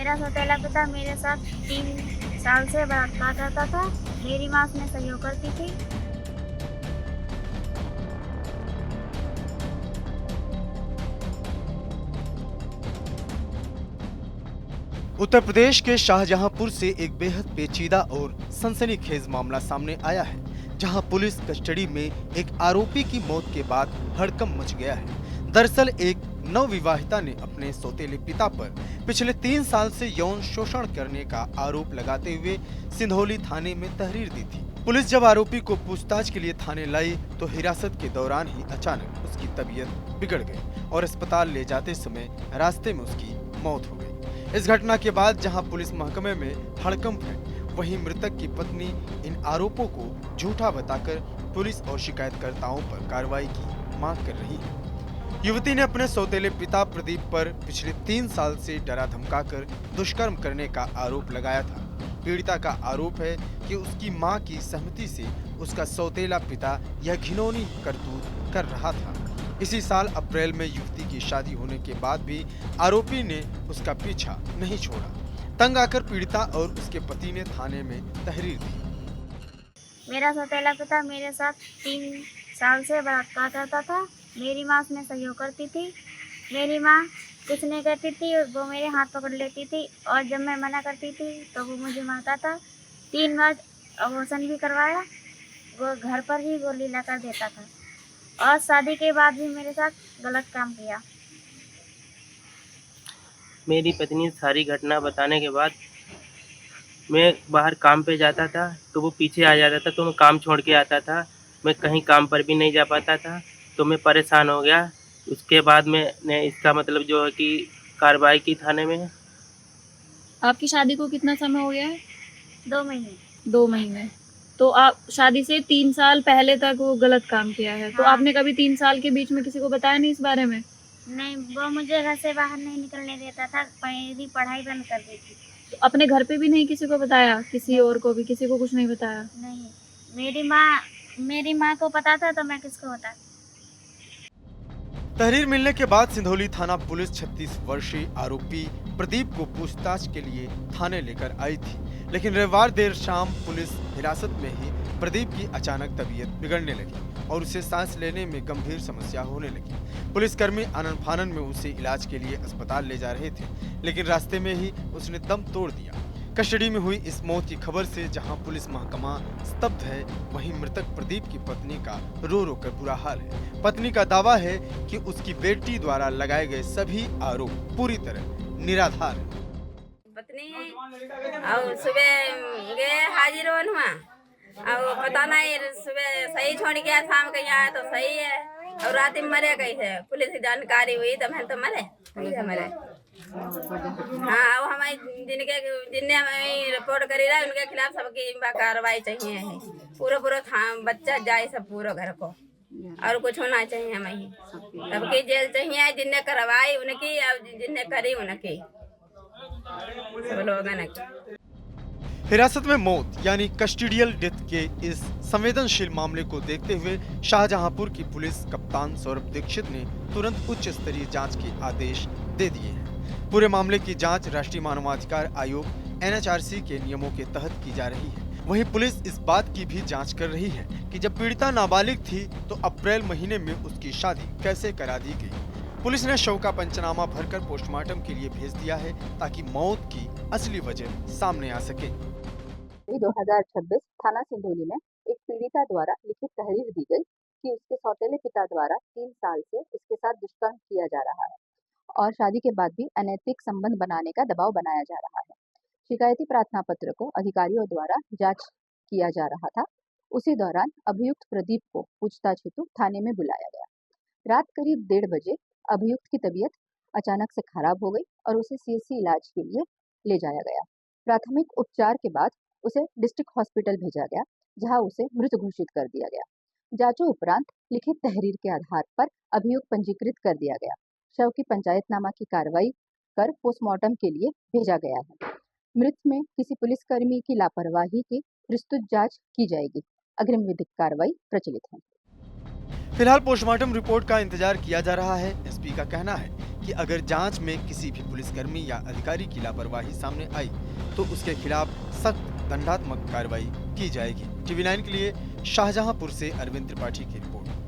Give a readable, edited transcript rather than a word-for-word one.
मेरा सौतेला पिता मेरे साथ 3 साल से बलात्कार करता था। मेरी माँ उसमें सहयोग करती थी। उत्तर प्रदेश के शाहजहांपुर से एक बेहद पेचीदा और सनसनीखेज मामला सामने आया है, जहां पुलिस कस्टडी में एक आरोपी की मौत के बाद हड़कंप मच गया है। दरअसल एक नवविवाहिता ने अपने सौतेले पिता पर पिछले 3 साल से यौन शोषण करने का आरोप लगाते हुए सिंधौली थाने में तहरीर दी थी। पुलिस जब आरोपी को पूछताछ के लिए थाने लाई तो हिरासत के दौरान ही अचानक उसकी तबीयत बिगड़ गई और अस्पताल ले जाते समय रास्ते में उसकी मौत हो गई। इस घटना के बाद जहां पुलिस महकमे में हड़कंप है, वहीं मृतक की पत्नी इन आरोपों को झूठा बताकर पुलिस और शिकायतकर्ताओं पर कार्रवाई की मांग कर रही है। युवती ने अपने सौतेले पिता प्रदीप पर पिछले 3 साल से डरा धमकाकर दुष्कर्म करने का आरोप लगाया था। पीड़िता का आरोप है कि उसकी मां की सहमति से उसका सौतेला पिता यह घिनौनी करतूत कर रहा था। इसी साल अप्रैल में युवती की शादी होने के बाद भी आरोपी ने उसका पीछा नहीं छोड़ा। तंग आकर पीड़िता और उसके पति ने थाने में तहरीर दी। मेरा सौतेला पिता मेरे साथ 3 साल से बलात्कार करता था। मेरी माँ उसमें सहयोग करती थी। मेरी माँ कुछ नहीं करती थी, वो मेरे हाथ पकड़ लेती थी और जब मैं मना करती थी तो वो मुझे मारता था। 3 बार अबॉर्शन भी करवाया। वो घर पर ही गोली लगा देता था और शादी के बाद भी मेरे साथ गलत काम किया। मेरी पत्नी सारी घटना बताने के बाद मैं बाहर काम पे जाता था तो वो पीछे आ जाता था, तो मैं काम छोड़ के आता था। मैं कहीं काम पर भी नहीं जा पाता था, तो मैं परेशान हो गया। उसके बाद मैंने इसका मतलब जो है कि कार्रवाई की थाने में। आपकी शादी को कितना समय हो गया है? 2 महीने। 2 महीने। तो आप शादी से 3 साल पहले तक वो गलत काम किया है। तो हाँ। आपने कभी 3 साल के बीच में किसी को बताया नहीं इस बारे में? नहीं, वो मुझे घर से बाहर नहीं निकलने देता था। मेरी पढ़ाई बंद कर दी थी। तो अपने घर पे भी नहीं किसी को बताया? किसी और को भी किसी को कुछ नहीं बताया? नहीं, मेरी माँ को पता था तो मैं किसको बताती। तहरीर मिलने के बाद सिंधौली थाना पुलिस 36 वर्षीय आरोपी प्रदीप को पूछताछ के लिए थाने लेकर आई थी, लेकिन रविवार देर शाम पुलिस हिरासत में ही प्रदीप की अचानक तबीयत बिगड़ने लगी और उसे सांस लेने में गंभीर समस्या होने लगी। पुलिसकर्मी आनन फानन में उसे इलाज के लिए अस्पताल ले जा रहे थे, लेकिन रास्ते में ही उसने दम तोड़ दिया। कस्टडी में हुई इस मौत की खबर से जहां पुलिस महकमा स्तब्ध है, वहीं मृतक प्रदीप की पत्नी का रो रो कर बुरा हाल है। पत्नी का दावा है कि उसकी बेटी द्वारा लगाए गए सभी आरोप पूरी तरह निराधार हैं। पत्नी और सुबह गए हाजिर होन हुआ और पता नहीं सुबह सही छोड़ गया, शाम के यहाँ तो सही है और रात में मरे कैसे। पुलिस की जानकारी हुई तो मैं तो मरे कैसे मरे। हाँ, अब हमारी जिनने हमें रिपोर्ट करी रहा उनके खिलाफ सबकी कार्रवाई चाहिए है। पूरा बच्चा जाए सब पूरा घर को, और कुछ होना चाहिए हमें। सबकी जेल चाहिए, जिनने करवाई उनकी और जिनने करी उनकी, सब लोगों ने। हिरासत में मौत यानी कस्टोडियल डेथ के इस संवेदनशील मामले को देखते हुए शाहजहांपुर की पुलिस कप्तान सौरभ दीक्षित ने तुरंत उच्च स्तरीय जांच के आदेश दे दिए हैं। पूरे मामले की जांच राष्ट्रीय मानवाधिकार आयोग NHRC के नियमों के तहत की जा रही है। वहीं पुलिस इस बात की भी जांच कर रही है कि जब पीड़िता नाबालिग थी तो अप्रैल महीने में उसकी शादी कैसे करा दी गई। पुलिस ने शव का पंचनामा भरकर पोस्टमार्टम के लिए भेज दिया है ताकि मौत की असली वजह सामने आ सके। 2026 थाना सिंधौली में एक पीड़िता द्वारा लिखित तहरीर दी गई कि उसके सौतेले पिता द्वारा 3 साल से उसके साथ दुष्कर्म किया जा रहा है और शादी के बाद भी अनैतिक संबंध बनाने का दबाव बनाया जा रहा है। शिकायती प्रार्थना पत्र को अधिकारियों द्वारा जांच किया जा रहा था। उसी दौरान अभियुक्त प्रदीप को पूछताछ हेतु थाने में बुलाया गया। रात करीब 1:30 बजे अभियुक्त की तबीयत अचानक से खराब हो गई और उसे CSC इलाज के लिए ले जाया गया। प्राथमिक उपचार के बाद उसे डिस्ट्रिक्ट हॉस्पिटल भेजा गया, जहां उसे मृत घोषित कर दिया गया। जांचों उपरांत लिखित तहरीर के आधार पर अभियुक्त पंजीकृत कर दिया गया। शव की पंचायतनामा की कार्रवाई कर पोस्टमार्टम के लिए भेजा गया है। मृत में किसी पुलिसकर्मी की लापरवाही की विस्तृत जांच की जाएगी। अग्रिम विधिक कार्रवाई प्रचलित है। फिलहाल पोस्टमार्टम रिपोर्ट का इंतजार किया जा रहा है। SP का कहना है कि अगर जांच में किसी भी पुलिसकर्मी या अधिकारी की लापरवाही सामने आई तो उसके खिलाफ सख्त दंडात्मक कार्रवाई की जाएगी। TV9 के लिए शाहजहांपुर से अरविंद त्रिपाठी की रिपोर्ट।